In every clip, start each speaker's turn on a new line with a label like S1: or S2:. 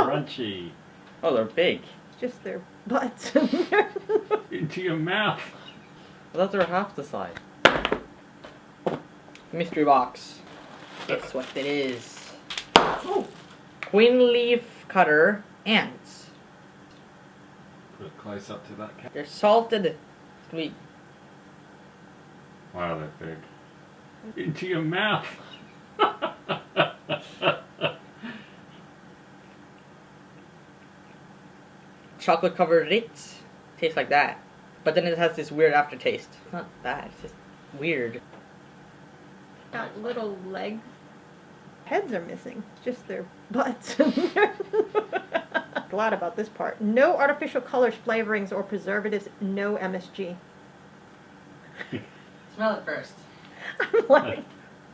S1: crunchy.
S2: Oh, they're big.
S3: It's just their butts.
S1: Into your mouth.
S2: Well, those are half the size. Mystery box. Guess what it is?
S3: Oh.
S2: Queen leaf cutter ants.
S1: Put it close up to that cat.
S2: They're salted sweet.
S1: Wow, they're big. Into your mouth.
S2: Chocolate covered Ritz. Tastes like that. But then it has this weird aftertaste. It's not bad, it's just weird.
S3: Got little legs. Heads are missing. It's just their butts. A lot about this part. No artificial colors, flavorings, or preservatives. No MSG.
S2: Smell it first.
S3: I'm like,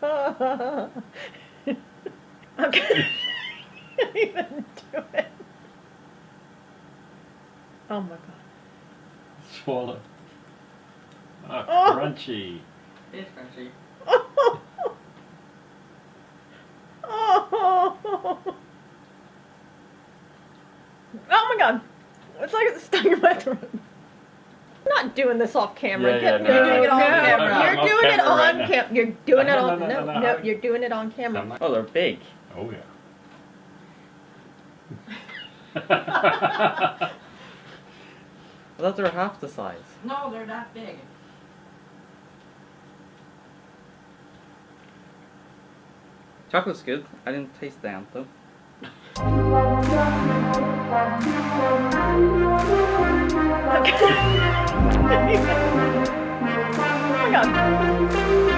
S3: I can't even do it. Oh my god.
S1: Swallow. Oh,
S3: Oh.
S1: crunchy.
S2: It is crunchy.
S3: Oh. Oh. Oh my god. It's like it's stuck in my throat. I'm not doing this off camera.
S1: Yeah,
S3: You're
S1: no.
S3: doing it on
S2: No,
S3: camera.
S2: no,
S3: You're
S1: I'm off
S3: doing it
S1: camera right
S3: on
S1: now.
S3: camera. You're doing it
S1: No,
S3: on.
S1: no,
S3: No,
S1: no, no.
S3: no, you're doing it on camera.
S2: Oh, they're big.
S1: Oh, yeah.
S2: Well, those are half the size.
S4: No, they're that big.
S2: Chocolate's good. I didn't taste the ant though.
S3: Oh my god.